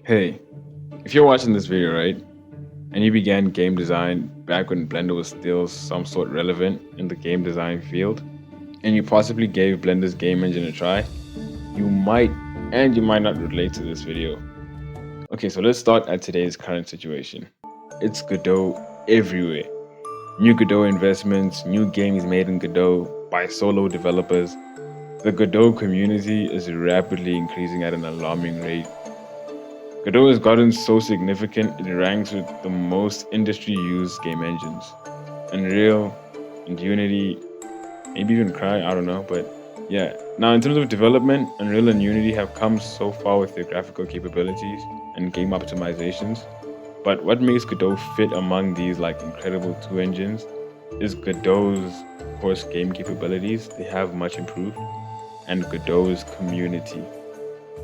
Hey, if you're watching this video, right, and you began game design back when Blender was still some sort relevant in the game design field, and you possibly gave Blender's game engine a try, you might and you might not relate to this video. Okay, so let's start at today's current situation. It's Godot everywhere. New Godot investments, new games made in Godot by solo developers. The Godot community is rapidly increasing at an alarming rate. Godot has gotten so significant it ranks with the most industry-used game engines. Unreal and Unity, maybe even Cry, I don't know, but yeah. Now in terms of development, Unreal and Unity have come so far with their graphical capabilities and game optimizations. But what makes Godot fit among these like incredible two engines is Godot's, of course, game capabilities. They have much improved, and Godot's community,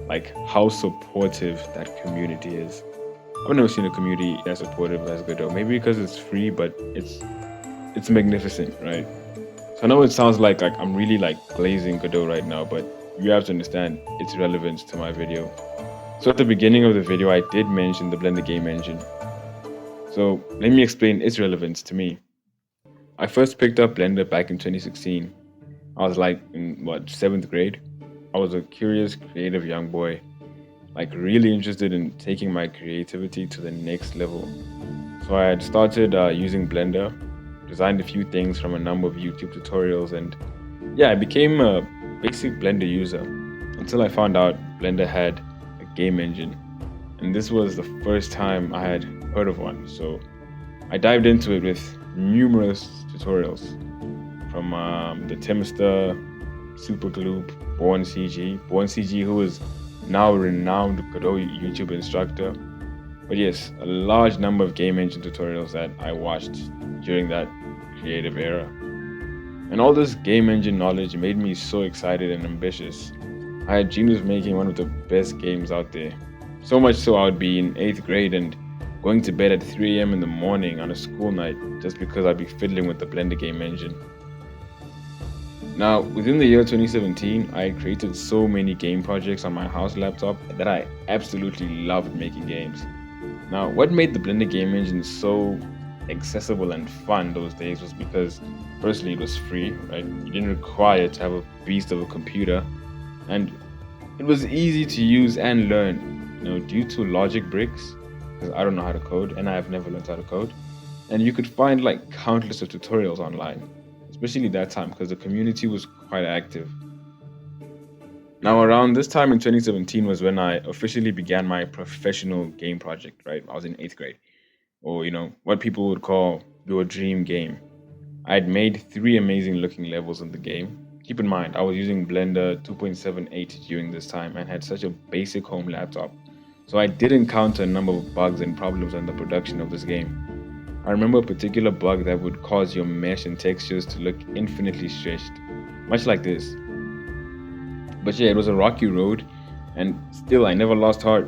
like how supportive that community is. I've never seen a community as supportive as Godot. Maybe because it's free, but it's magnificent, right? So I know it sounds like I'm really like glazing Godot right now, but you have to understand its relevance to my video. So at the beginning of the video, I did mention the Blender game engine. So let me explain its relevance to me. I first picked up Blender back in 2016. I was like in what, 7th grade. I was a curious, creative young boy, like really interested in taking my creativity to the next level. So I had started using Blender, designed a few things from a number of YouTube tutorials, and yeah, I became a basic Blender user until I found out Blender had a game engine. And this was the first time I had heard of one. So I dived into it with numerous tutorials from the Timster, Supergloop, Born CG, who is now a renowned Godot YouTube instructor. But yes, a large number of game engine tutorials that I watched during that creative era. And all this game engine knowledge made me so excited and ambitious. I had dreams of making one of the best games out there. So much so I would be in 8th grade and going to bed at 3 a.m. in the morning on a school night just because I'd be fiddling with the Blender game engine. Now, within the year 2017, I had created so many game projects on my house laptop that I absolutely loved making games. Now, what made the Blender game engine so accessible and fun those days was because, firstly, it was free, right? You didn't require to have a beast of a computer, and it was easy to use and learn, due to logic bricks, because I don't know how to code, and I have never learned how to code. And you could find like countless of tutorials online, especially that time because the community was quite active. Now, around this time in 2017 was when I officially began my professional game project, right? I was in 8th grade, or what people would call your dream game. I had made 3 amazing looking levels in the game. Keep in mind, I was using Blender 2.78 during this time and had such a basic home laptop, so I did encounter a number of bugs and problems in the production of this game. I remember a particular bug that would cause your mesh and textures to look infinitely stretched, much like this. But yeah, it was a rocky road, and still I never lost heart.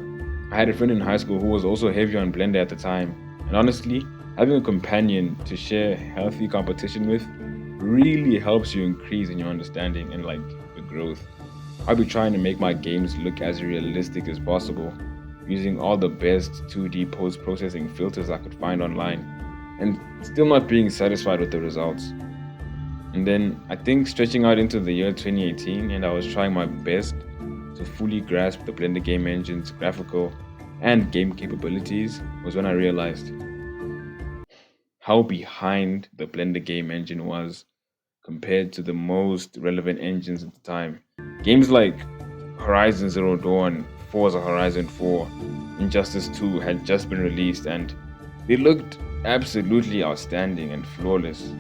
I had a friend in high school who was also heavy on Blender at the time, and honestly, having a companion to share healthy competition with really helps you increase in your understanding and like the growth. I'll be trying to make my games look as realistic as possible, using all the best 2D post-processing filters I could find online, and still not being satisfied with the results. And then I think stretching out into the year 2018, and I was trying my best to fully grasp the Blender game engine's graphical and game capabilities, was when I realized how behind the Blender game engine was compared to the most relevant engines at the time. Games like Horizon Zero Dawn, Forza Horizon 4, Injustice 2 had just been released and they looked absolutely outstanding and flawless.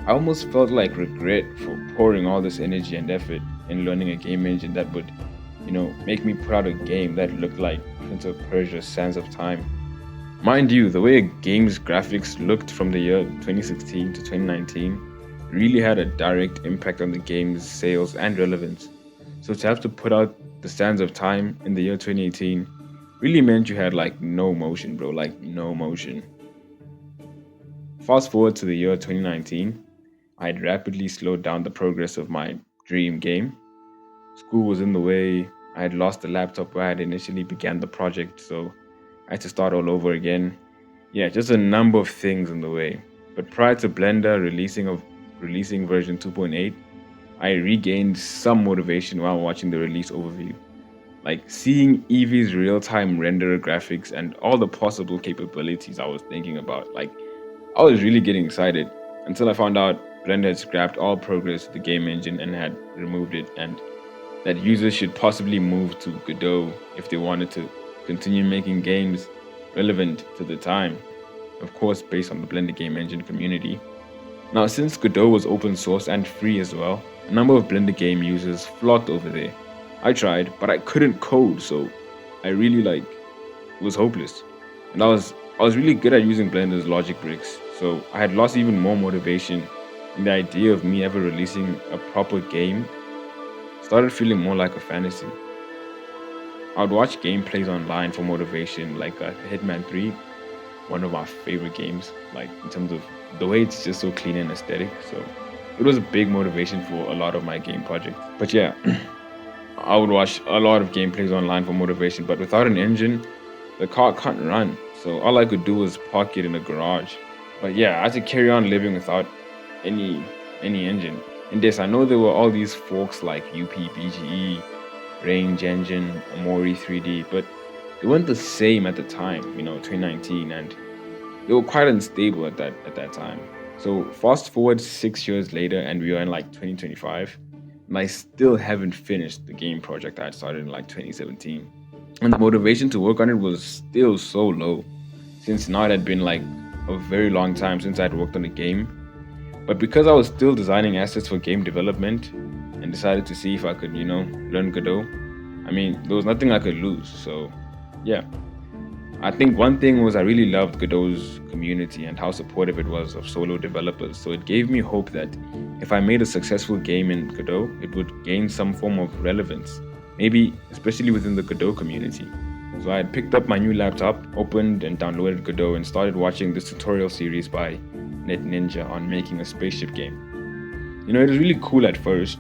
I almost felt like regret for pouring all this energy and effort in learning a game engine that would, make me put out a game that looked like Prince of Persia's Sands of Time. Mind you, the way a game's graphics looked from the year 2016 to 2019 really had a direct impact on the game's sales and relevance. So to have to put out the Sands of Time in the year 2018 really meant you had like no motion, bro, like no motion. Fast forward to the year 2019, I had rapidly slowed down the progress of my dream game. School was in the way, I had lost the laptop where I had initially began the project, so I had to start all over again. Yeah, just a number of things in the way. But prior to Blender releasing version 2.8, I regained some motivation while watching the release overview. Like seeing Eevee's real-time renderer graphics and all the possible capabilities I was thinking about. Like I was really getting excited until I found out Blender had scrapped all progress to the game engine and had removed it, and that users should possibly move to Godot if they wanted to continue making games relevant to the time, of course based on the Blender game engine community. Now, since Godot was open source and free as well, a number of Blender game users flocked over there. I tried, but I couldn't code, so I really was hopeless. And I was really good at using Blender's logic bricks, so I had lost even more motivation, and the idea of me ever releasing a proper game started feeling more like a fantasy. I would watch gameplays online for motivation, like Hitman 3, one of my favorite games, like in terms of the way it's just so clean and aesthetic. So it was a big motivation for a lot of my game projects. But yeah, I would watch a lot of gameplays online for motivation, but without an engine, the car can't run. So all I could do was park it in a garage. But yeah, I had to carry on living without any engine. And yes, I know there were all these forks like UPBGE, RangeEngine, Mori 3D, but they weren't the same at the time, 2019, and they were quite unstable at that time. So fast forward 6 years later, and we are in like 2025, and I still haven't finished the game project I started in like 2017. And the motivation to work on it was still so low, since now it had been like a very long time since I'd worked on a game. But because I was still designing assets for game development and decided to see if I could, learn Godot, I mean, there was nothing I could lose. So, yeah. I think one thing was I really loved Godot's community and how supportive it was of solo developers. So it gave me hope that if I made a successful game in Godot, it would gain some form of relevance, maybe especially within the Godot community. So I had picked up my new laptop, opened and downloaded Godot, and started watching this tutorial series by Net Ninja on making a spaceship game. It was really cool at first,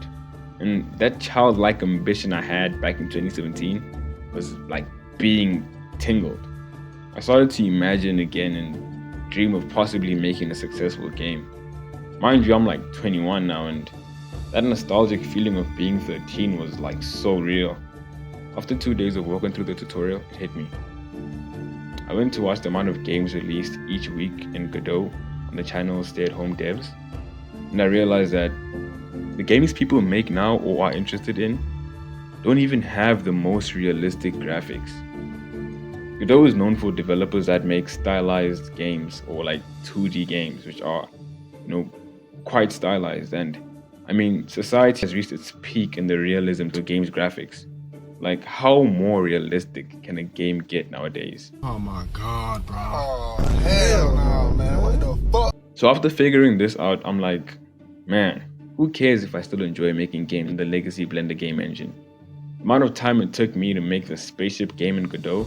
and that childlike ambition I had back in 2017 was like being tingled. I started to imagine again and dream of possibly making a successful game. Mind you, I'm like 21 now, and that nostalgic feeling of being 13 was like so real. After 2 days of working through the tutorial, it hit me. I went to watch the amount of games released each week in Godot on the channel Stay at Home Devs, and I realized that the games people make now or are interested in don't even have the most realistic graphics. Godot is known for developers that make stylized games or like 2D games, which are, quite stylized. And I mean, society has reached its peak in the realism to games graphics. Like, how more realistic can a game get nowadays? Oh my god, bro. Oh, hell no, man. What the fuck? So after figuring this out, I'm like, man, who cares if I still enjoy making games in the legacy Blender game engine? The amount of time it took me to make the spaceship game in Godot,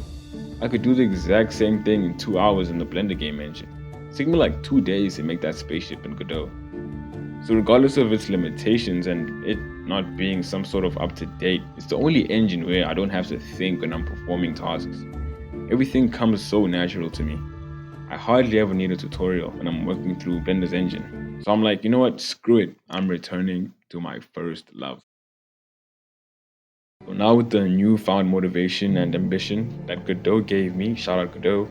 I could do the exact same thing in 2 hours in the Blender game engine. It took me like 2 days to make that spaceship in Godot. So regardless of its limitations and it not being some sort of up-to-date, it's the only engine where I don't have to think when I'm performing tasks. Everything comes so natural to me. I hardly ever need a tutorial when I'm working through Blender's engine. So I'm like, you know what, screw it, I'm returning to my first love. So now with the newfound motivation and ambition that Godot gave me, shout out Godot,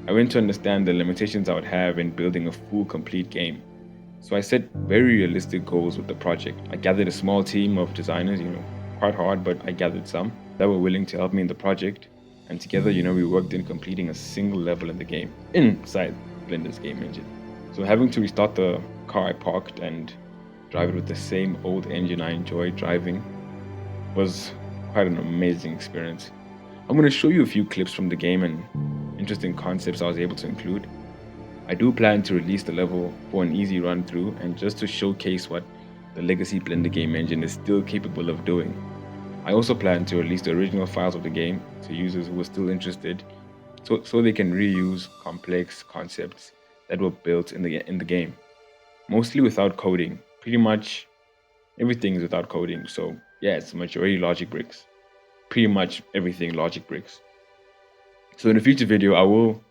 I went to understand the limitations I would have in building a full complete game. So I set very realistic goals with the project. I gathered a small team of designers, quite hard, but I gathered some that were willing to help me in the project. And together, we worked in completing a single level in the game, inside Blender's game engine. So having to restart the car I parked and drive it with the same old engine I enjoyed driving was quite an amazing experience. I'm going to show you a few clips from the game and interesting concepts I was able to include. I do plan to release the level for an easy run through and just to showcase what the legacy Blender game engine is still capable of doing. I also plan to release the original files of the game to users who are still interested so they can reuse complex concepts that were built in the game. Mostly without coding. Pretty much everything is without coding, so yeah, it's majority logic bricks. pretty much everything logic bricks. So in a future video, I will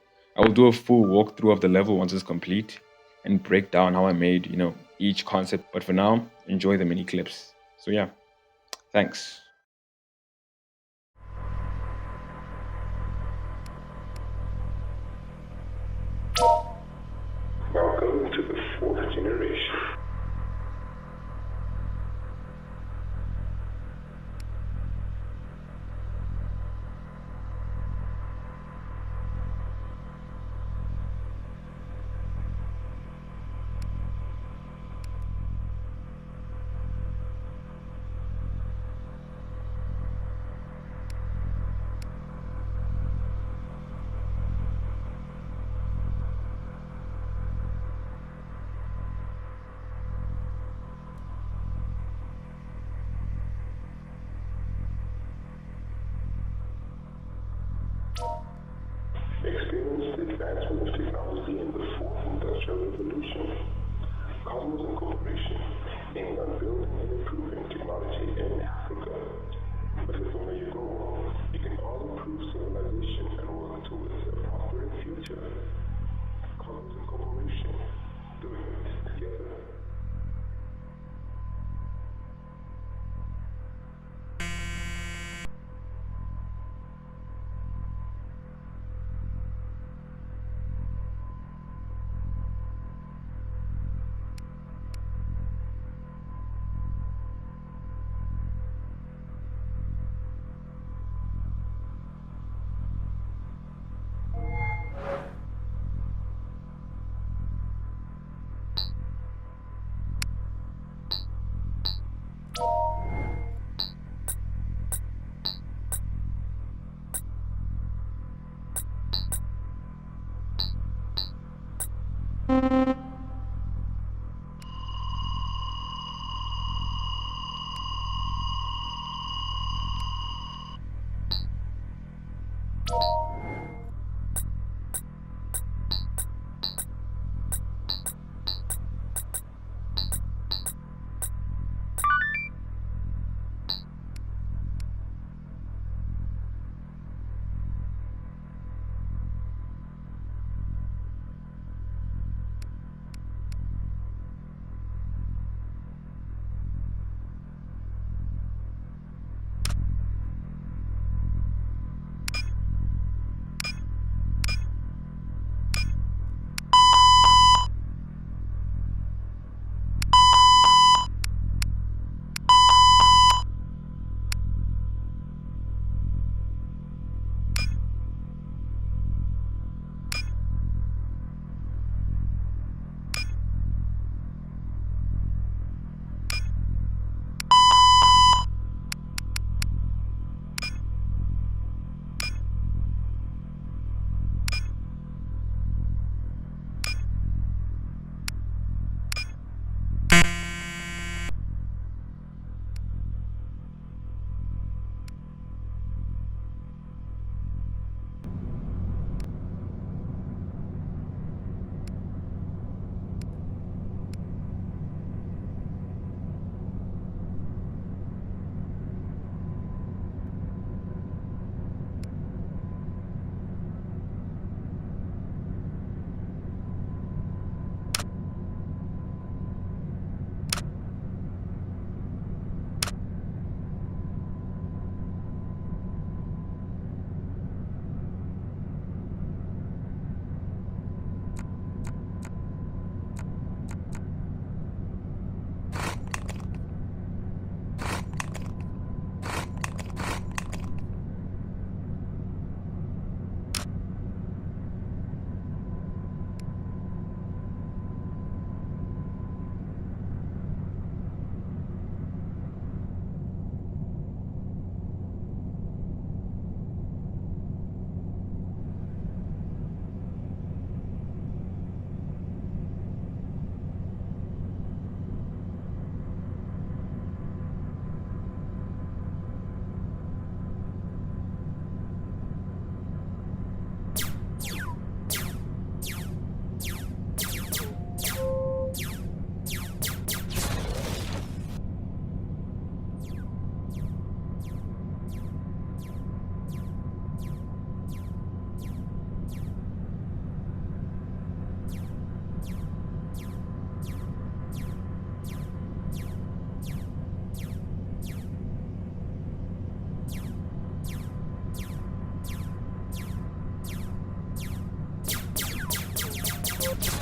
do a full walkthrough of the level once it's complete and break down how I made, each concept. But for now, enjoy the mini clips. So yeah, thanks. Welcome to the 4th generation. Experience the advancement of technology in the 4th Industrial Revolution. Cosmos Incorporation, aiming on building and improving technology in Africa. With a familiar goal, you can all improve civilization and work towards a prospering future. Cosmos Incorporation, doing it together. man.